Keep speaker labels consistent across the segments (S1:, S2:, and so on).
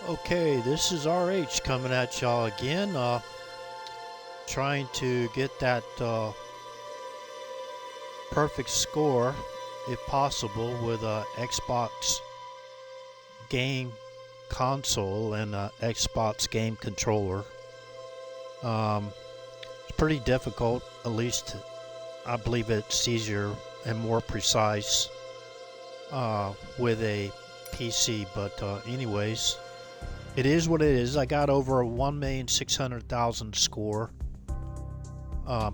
S1: Okay, this is RH coming at y'all again, trying to get that perfect score, if possible, with a Xbox game console and a Xbox game controller. It's pretty difficult, at least I believe it's easier and more precise with a PC, but anyways, it is what it is. I got over a 1,600,000 score.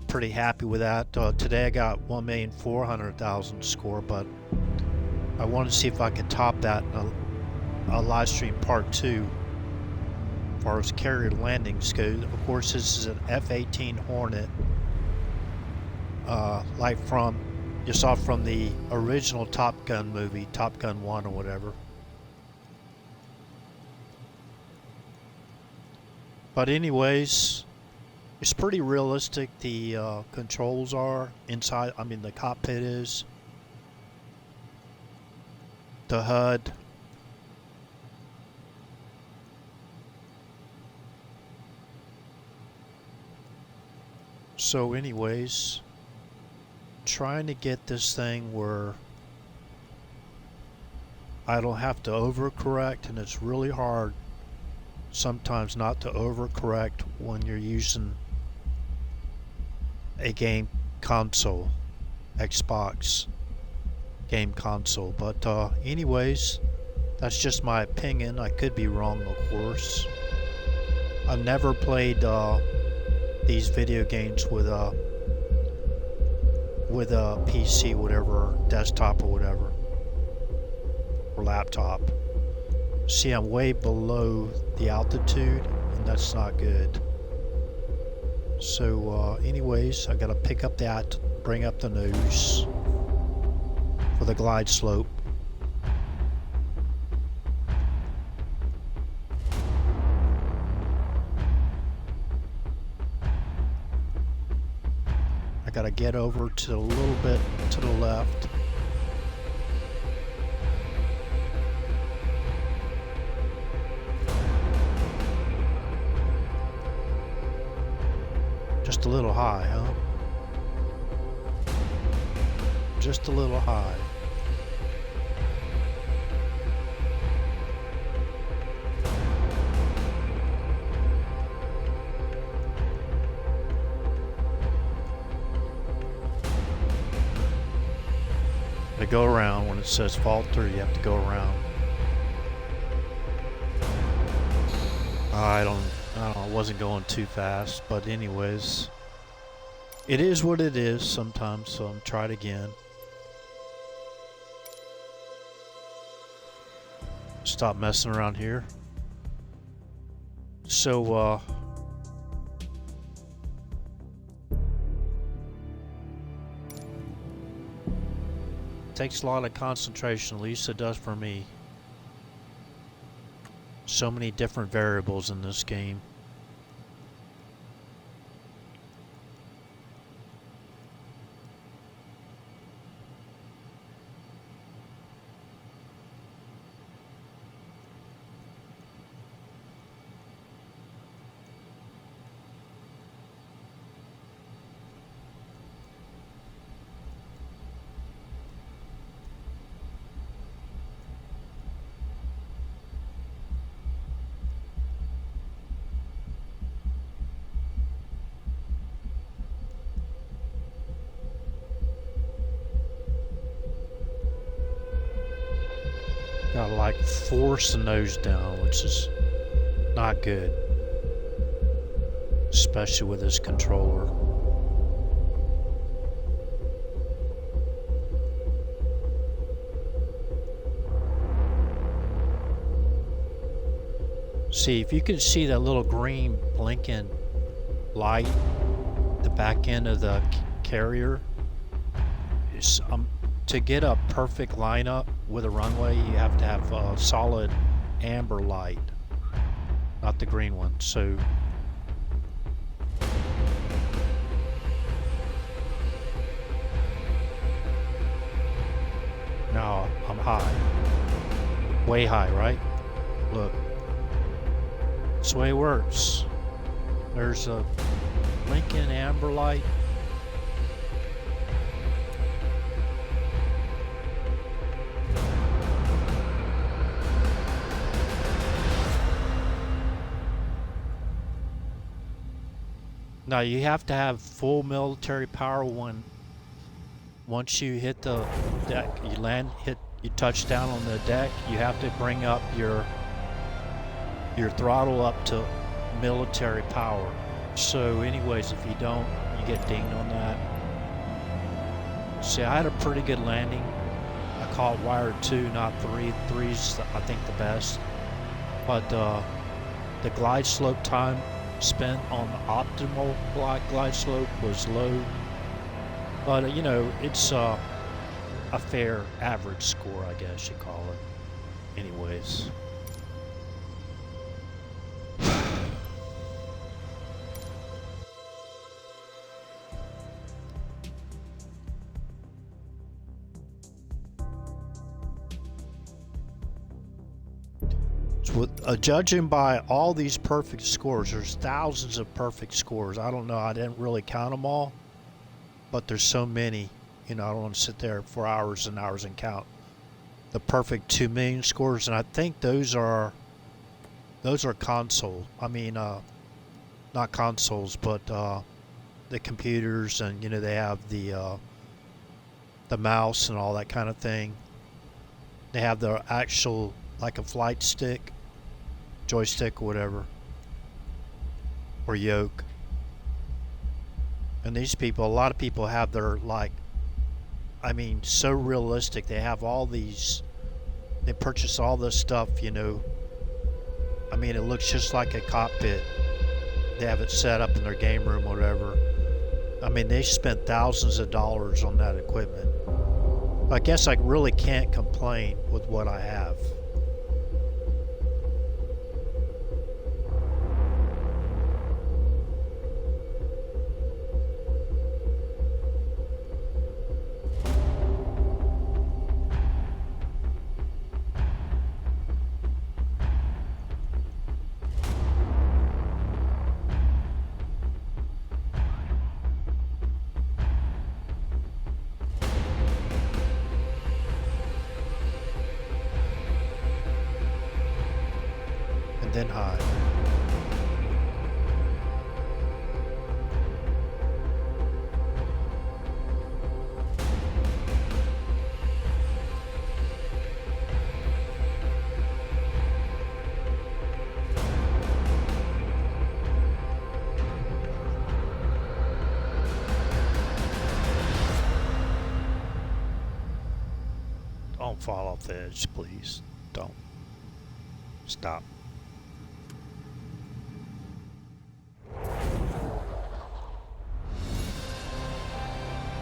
S1: Pretty happy with that. Today I got 1,400,000 score, but I want to see if I can top that in a live stream part 2 as far as carrier landings go. Of course, this is an F-18 Hornet, like you saw from the original Top Gun movie, Top Gun 1 or whatever. But anyways, it's pretty realistic. The controls are inside. I mean, the cockpit is. The HUD. So anyways, trying to get this thing where I don't have to overcorrect, and it's really hard sometimes not to overcorrect when you're using a game console, Xbox game console. But anyways, that's just my opinion. I could be wrong, of course. I've never played these video games with a PC, whatever, desktop or whatever, or laptop. See, I'm way below the altitude, and that's not good. So anyways, I gotta pick up that, bring up the nose for the glide slope. I gotta get over to a little bit to the left. Just a little high, huh? Just a little high. To go around, when it says fall through, you have to go around. I don't know, I wasn't going too fast, but anyways, it is what it is sometimes, so I'm try it again. Stop messing around here. So takes a lot of concentration, at least it does for me. So many different variables in this game. Gotta like force the nose down, which is not good, especially with this controller. See, if you can see that little green blinking light, the back end of the carrier, is to get a perfect lineup with a runway, you have to have a solid amber light, not the green one. So now I'm high, way high, right? Look, That's the way it works. There's a Lincoln Amber Light. Now you have to have full military power once you hit the deck, you touch down on the deck, you have to bring up your throttle up to military power. So anyways, if you don't, you get dinged on that. See, I had a pretty good landing. I caught wire 2, not 3. 3's I think the best. But the glide slope time spent on the optimal glide slope was low. But you know, it's a fair average score, I guess you call it. Anyways. Judging by all these perfect scores, there's thousands of perfect scores. I don't know, I didn't really count them all, but there's so many. You know, I don't want to sit there for hours and hours and count the perfect 2 million scores. And I think those are console. I mean, not consoles, but the computers, and you know, they have the mouse and all that kind of thing. They have the actual, like a flight stick, joystick or whatever, or yoke. And these people, a lot of people have their, like, I mean, so realistic. They have all these, they purchase all this stuff, you know. I mean, it looks just like a cockpit. They have it set up in their game room or whatever. I mean, they spent thousands of dollars on that equipment. I guess I really can't complain with what I have. Then high. Don't fall off the edge, please. Don't. Stop.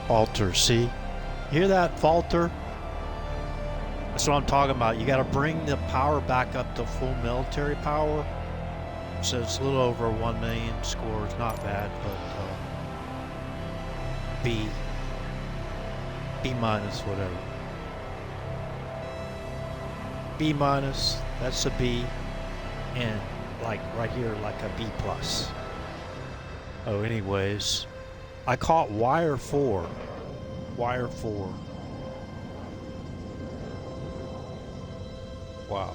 S1: Falter, see? Hear that falter? That's what I'm talking about. You got to bring the power back up to full military power. So it's a little over 1 million scores. Not bad, but B minus, whatever. B minus, that's a B, and like right here, like a B plus. Oh, anyways. I caught wire 4. Wire 4. Wow.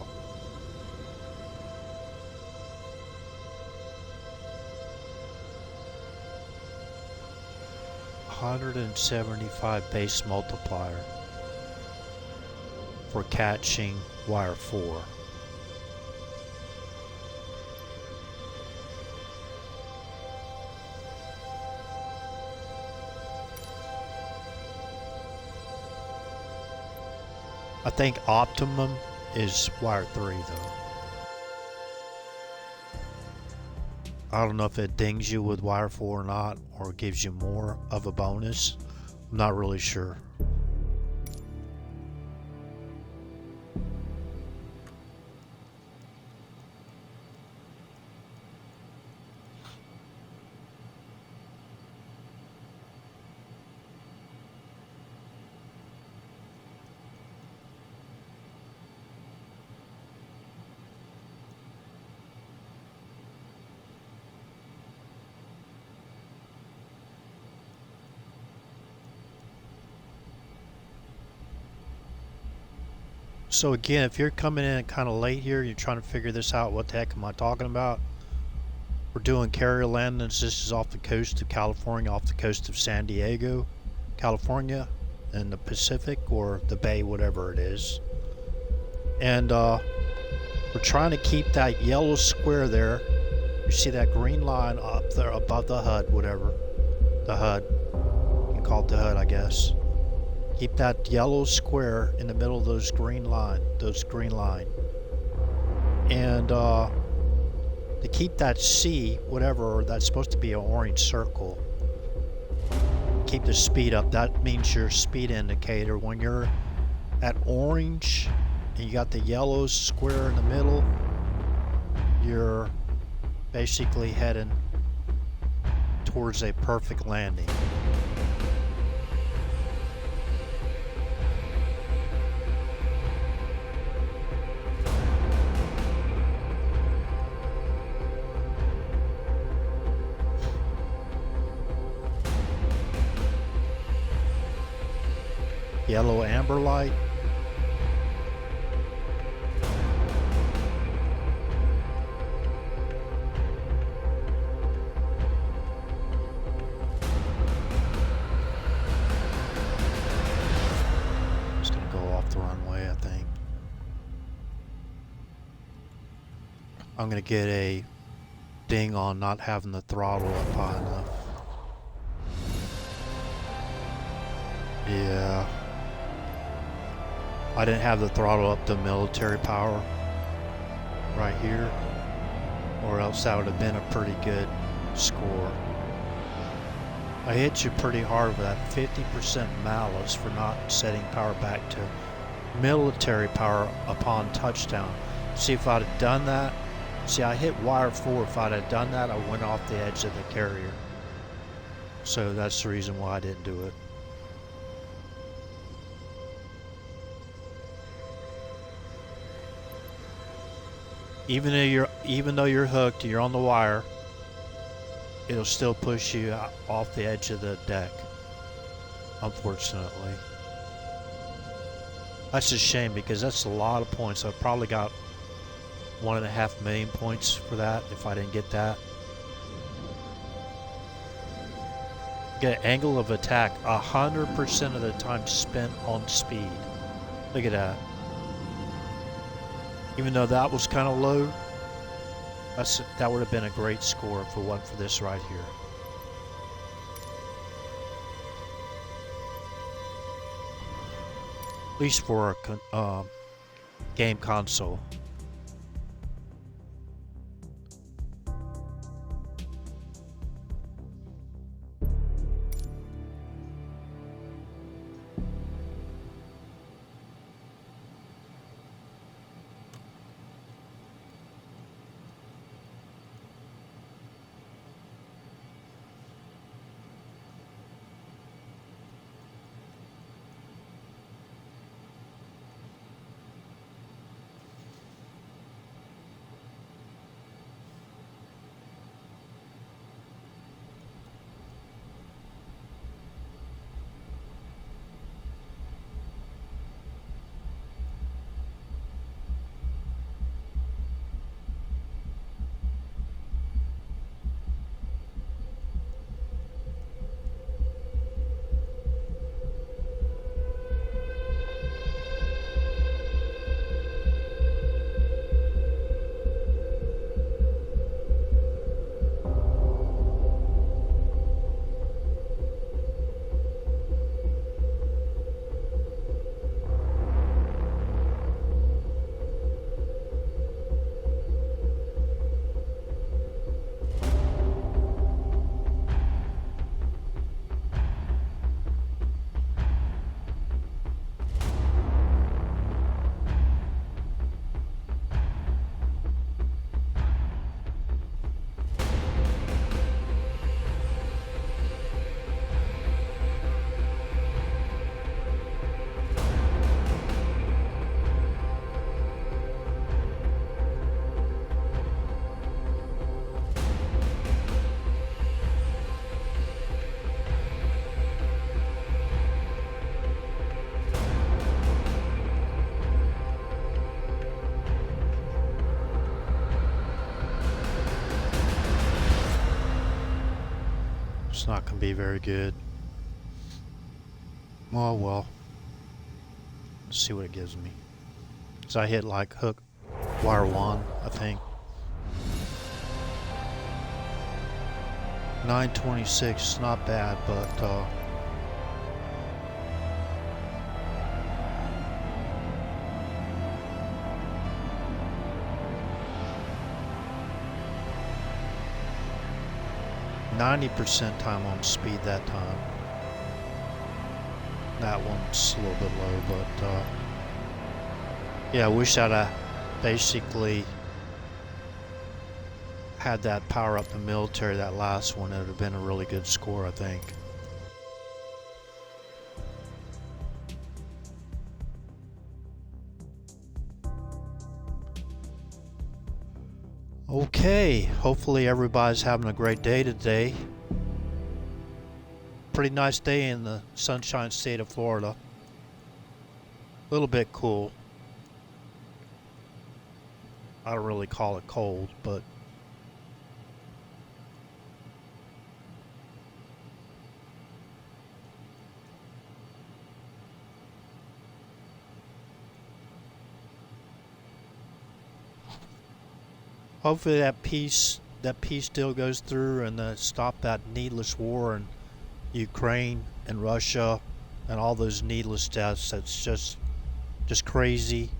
S1: $175 base multiplier for catching wire 4. I think optimum is wire 3 though. I don't know if it dings you with wire 4 or not, or gives you more of a bonus. I'm not really sure. So again, if you're coming in kind of late here, you're trying to figure this out, what the heck am I talking about? We're doing carrier landings. This is off the coast of California, off the coast of San Diego, California, in the Pacific or the Bay, whatever it is. And we're trying to keep that yellow square there. You see that green line up there above the HUD, whatever. The HUD. You can call it the HUD, I guess. Keep that yellow square in the middle of those green line. And to keep that C, whatever, that's supposed to be an orange circle. Keep the speed up. That means your speed indicator. When you're at orange and you got the yellow square in the middle, you're basically heading towards a perfect landing. Yellow amber light. It's gonna go off the runway, I think. I'm gonna get a ding on not having the throttle up high enough. Yeah. I didn't have the throttle up to military power right here, or else that would have been a pretty good score. I hit you pretty hard with that 50% malice for not setting power back to military power upon touchdown. See, if I'd have done that, see, I hit wire 4. If I'd have done that, I went off the edge of the carrier. So that's the reason why I didn't do it. Even though you're hooked, you're on the wire, it'll still push you off the edge of the deck, unfortunately. That's a shame because that's a lot of points. I probably got 1.5 million points for that if I didn't get that. Get an angle of attack 100% of the time spent on speed. Look at that. Even though that was kind of low, that would have been a great score if it wasn't for this right here. At least for a game console. It's not going to be very good. Oh well. Let's see what it gives me. So I hit like hook wire 1, I think. 926, not bad, but 90% time on speed that time. That one's a little bit low, but yeah, I wish I'd basically had that power up the military, that last one. It would have been a really good score, I think. Okay, hopefully everybody's having a great day today. Pretty nice day in the Sunshine State of Florida. A little bit cool. I don't really call it cold, but hopefully that peace deal goes through and stop that needless war in Ukraine and Russia and all those needless deaths. That's just crazy.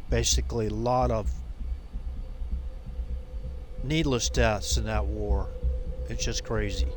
S1: Basically a lot of needless deaths in that war. It's just crazy.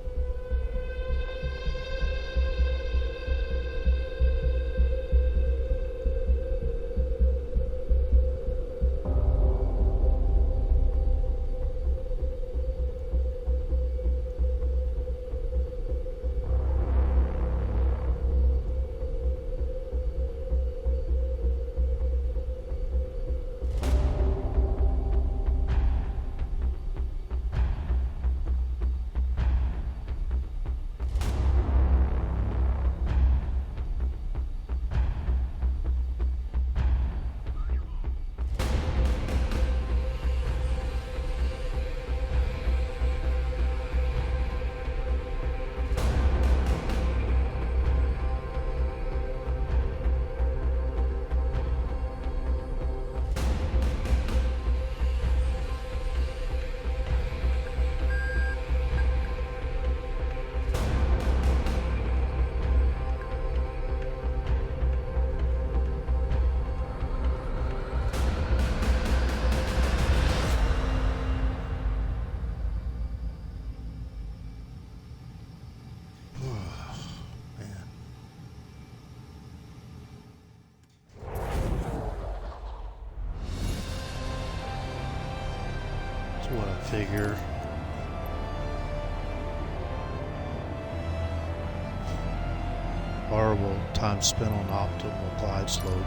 S1: That's what I figure. Horrible time spent on optimal glide slope.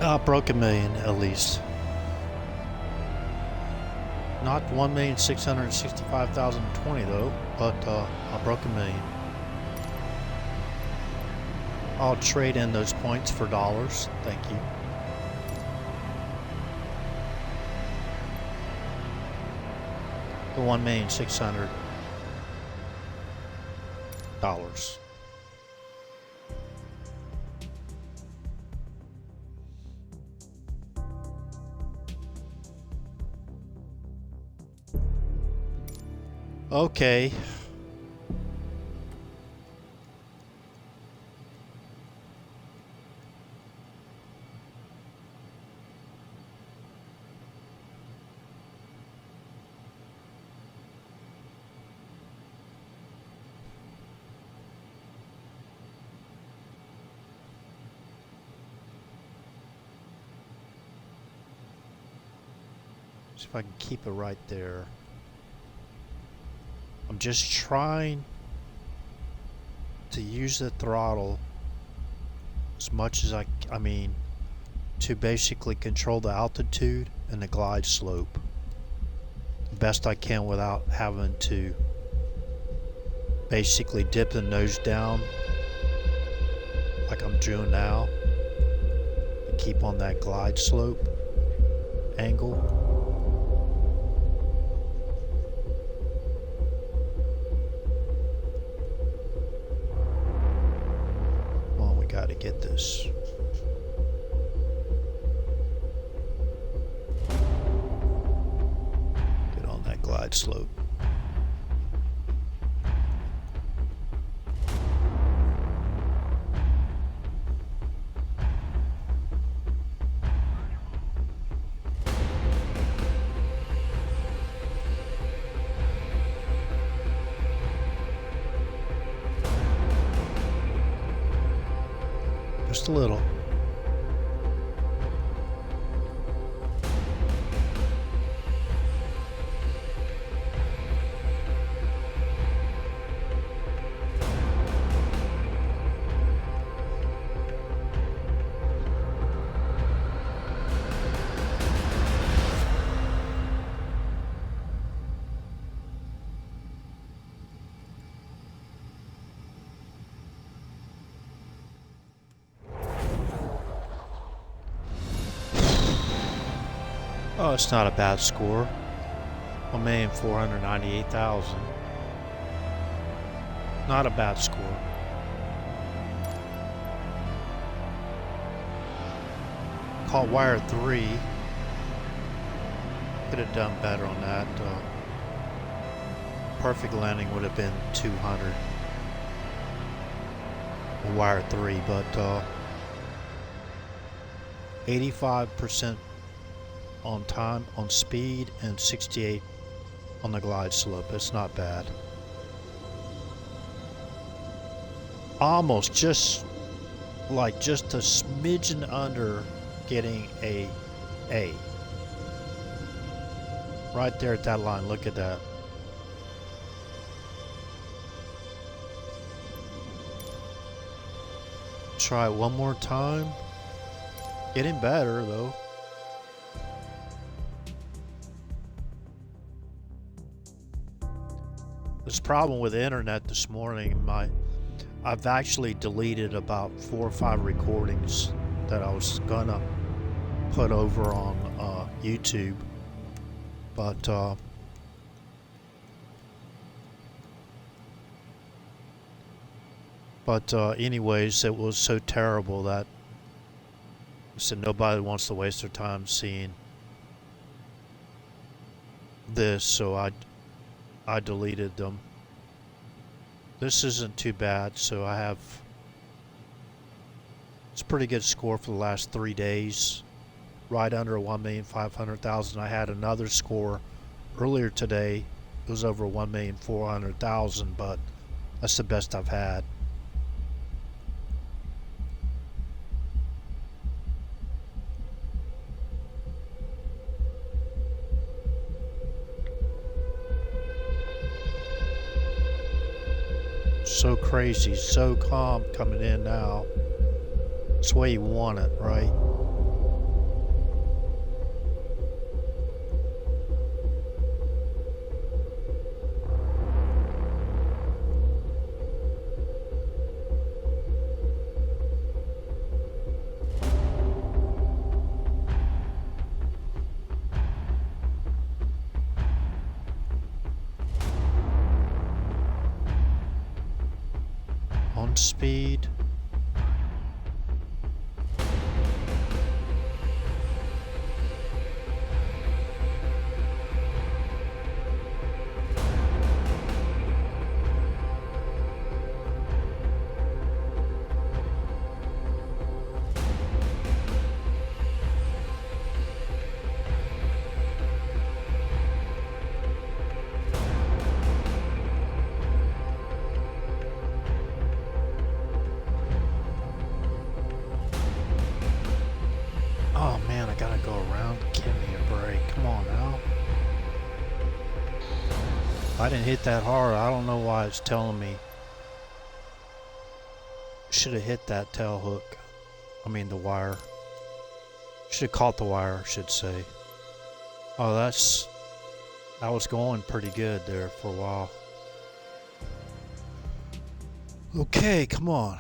S1: I broke a million at least. Not 1,665,020 though, but I broke a million. I'll trade in those points for dollars. Thank you. The $1,600,000. Okay. See if I can keep it right there. I'm just trying to use the throttle as much as I mean, to basically control the altitude and the glide slope the best I can without having to basically dip the nose down like I'm doing now and keep on that glide slope angle. To get this. Get on that glide slope. Just a little. Oh, it's not a bad score. 1,498,000. Not a bad score. Caught wire 3. Could have done better on that. Perfect landing would have been 200. Wire 3, but 85% on time, on speed, and 68 on the glide slope. It's not bad. Almost just a smidgen under getting a A. Right there at that line, look at that. Try it one more time. Getting better though. This problem with the internet this morning, I've actually deleted about 4 or 5 recordings that I was gonna put over on YouTube, but anyways, it was so terrible that I said nobody wants to waste their time seeing this, so I deleted them. This isn't too bad, so it's a pretty good score for the last 3 days, right under 1,500,000. I had another score earlier today. It was over 1,400,000, but that's the best I've had. So crazy, so calm coming in now. It's the way you want it, right? ground speed. Oh man, I gotta go around. Give me a break. Come on now. I didn't hit that hard. I don't know why it's telling me. Should have hit that tail hook. I mean the wire. Should have caught the wire, I should say. Oh, that was going pretty good there for a while. Okay, come on.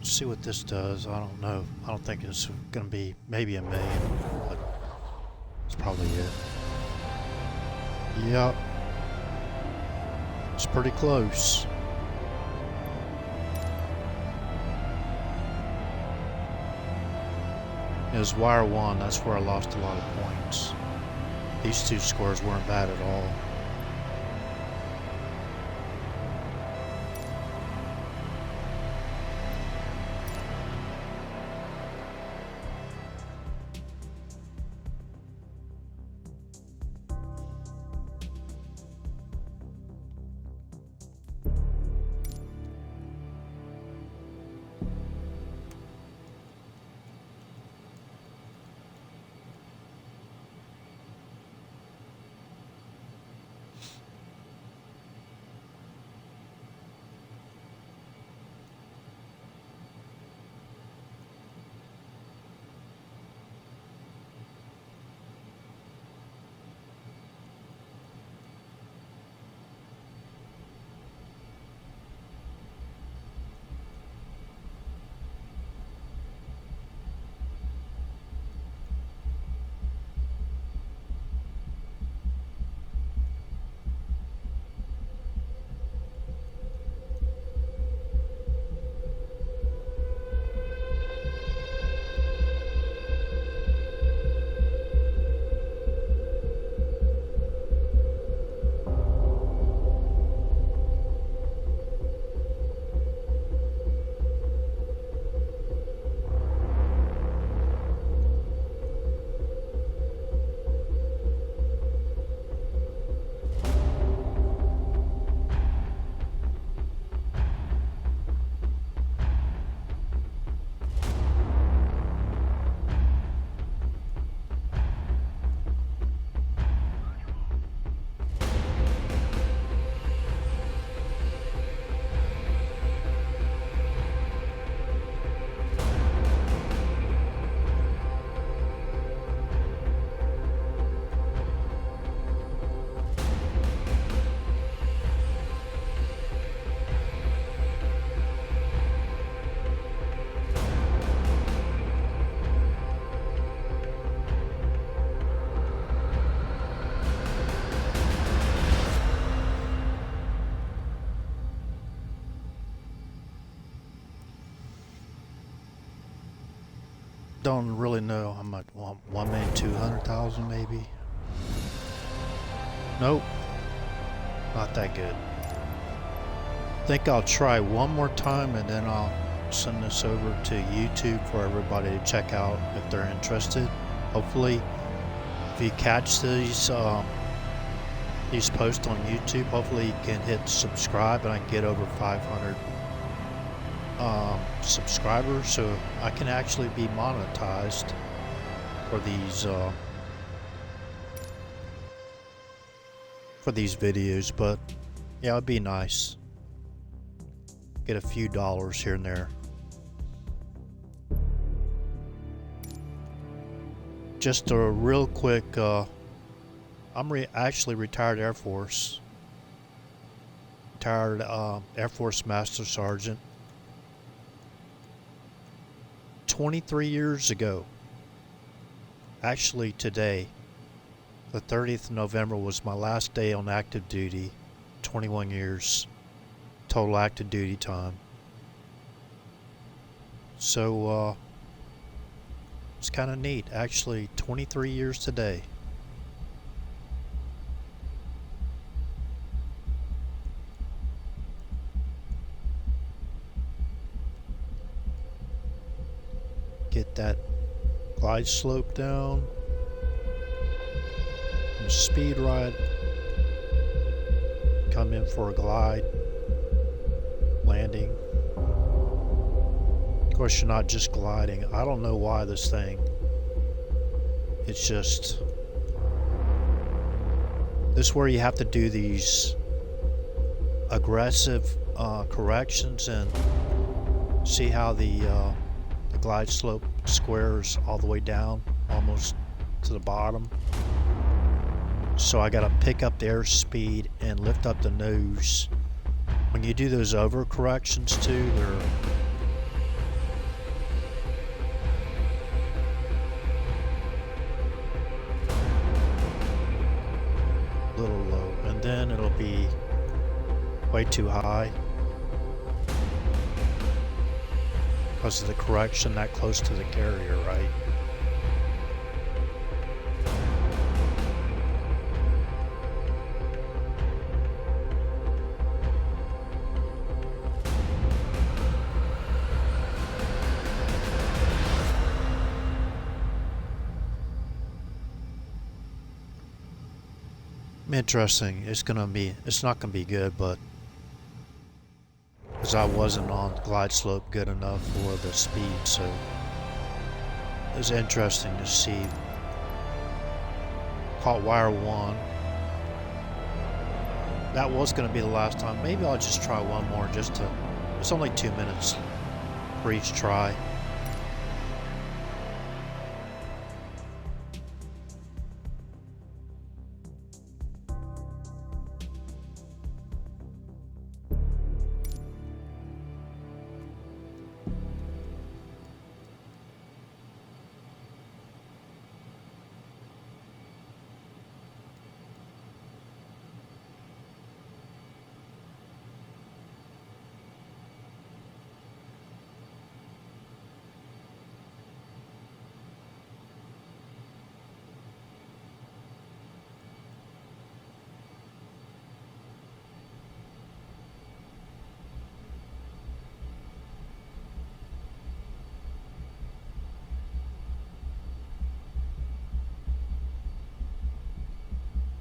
S1: See what this does. I don't know. I don't think it's gonna be maybe a million, but it's probably it. Yep. It's pretty close. It was wire one. That's where I lost a lot of points. These two scores weren't bad at all. don't really know. I'm at 1,200,000 maybe. Nope, not that good. Think I'll try one more time and then I'll send this over to YouTube for everybody to check out if they're interested. Hopefully, if you catch these posts on YouTube, hopefully you can hit subscribe and I can get over 500 subscribers so I can actually be monetized for these videos. But yeah, it'd be nice. Get a few dollars here and there. Just a real quick, I'm actually retired Air Force. Retired Air Force Master Sergeant. 23 years ago, actually today, the 30th of November was my last day on active duty. 21 years total active duty time. So it's kind of neat. Actually 23 years today. Get that glide slope down. And speed right. Come in for a glide. Landing. Of course, you're not just gliding. I don't know why this thing. It's just. This is where you have to do these aggressive corrections and see how the glide slope squares all the way down almost to the bottom. So I gotta pick up the airspeed and lift up the nose. When you do those over corrections too, they're a little low, and then it'll be way too high because of the correction that close to the carrier, right? Interesting. It's not gonna be good, but because I wasn't on the glide slope good enough for the speed, so it's interesting to see. Caught wire one. That was gonna be the last time. Maybe I'll just try one more just to. It's only 2 minutes for each try.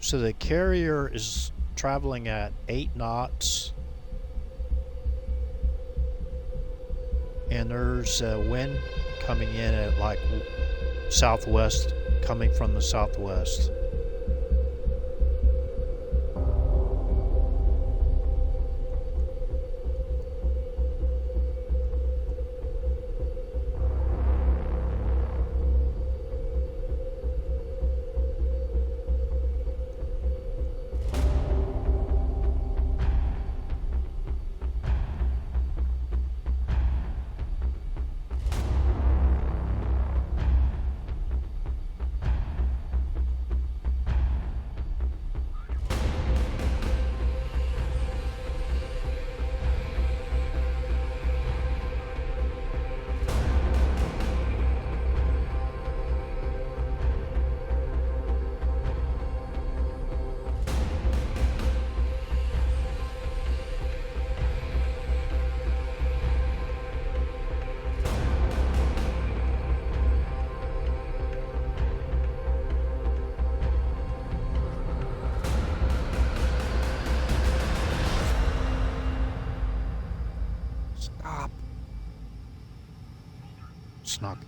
S1: So the carrier is traveling at 8 knots, and there's a wind coming in at like southwest, coming from the southwest.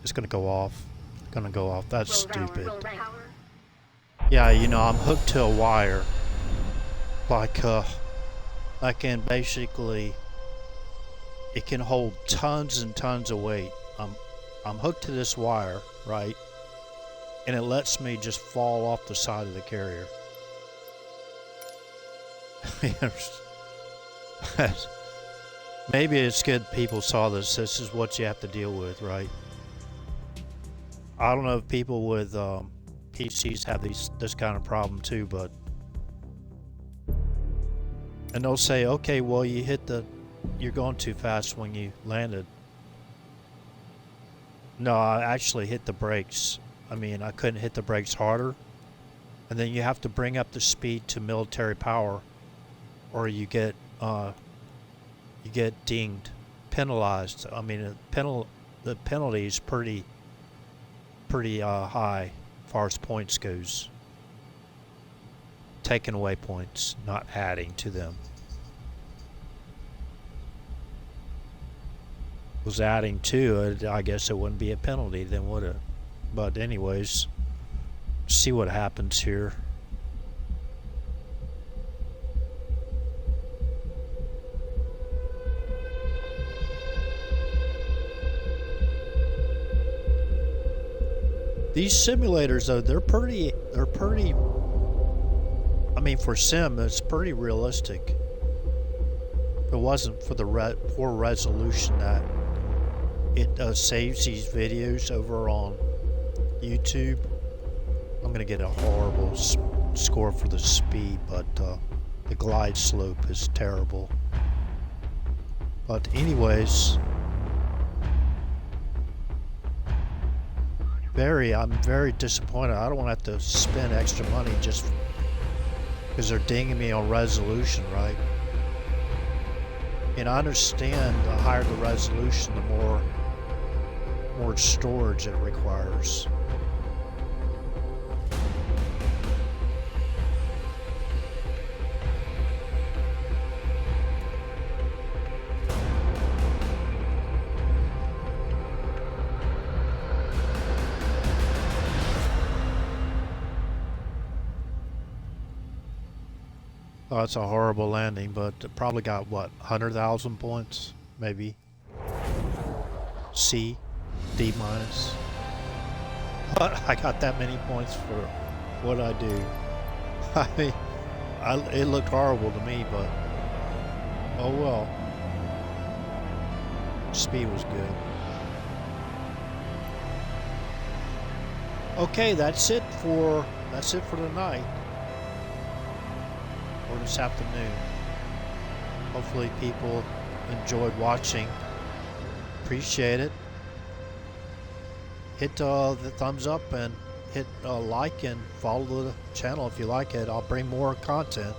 S1: it's gonna go off. Gonna go off. That's stupid. Yeah, you know, I'm hooked to a wire. Like, I can basically, it can hold tons and tons of weight. I'm hooked to this wire, right? And it lets me just fall off the side of the carrier. Maybe it's good people saw this. This is what you have to deal with, right? I don't know if people with PCs have this kind of problem too, but and they'll say, okay, well, you're going too fast when you landed. No, I actually hit the brakes. I mean, I couldn't hit the brakes harder. And then you have to bring up the speed to military power, or you get dinged, penalized. I mean, the penalty is pretty high as far as points goes. Taking away points, not adding to them. Was adding to it, I guess it wouldn't be a penalty then, would it? But anyways, see what happens here. These simulators though, they're pretty, I mean, for sim, it's pretty realistic. If it wasn't for the poor resolution that it saves these videos over on YouTube, I'm gonna get a horrible score for the speed, but the glide slope is terrible. But anyways, I'm very disappointed. I don't want to have to spend extra money just because they're dinging me on resolution, right? And I understand the higher the resolution, the more storage it requires. Oh, it's a horrible landing, but it probably got, what, 100,000 points? Maybe. C, D minus. But I got that many points for what I do. I mean, it looked horrible to me, but oh well. Speed was good. Okay, that's it for tonight. Or this afternoon. Hopefully people enjoyed watching. Appreciate it. Hit the thumbs up and hit like and follow the channel if you like it. I'll bring more content.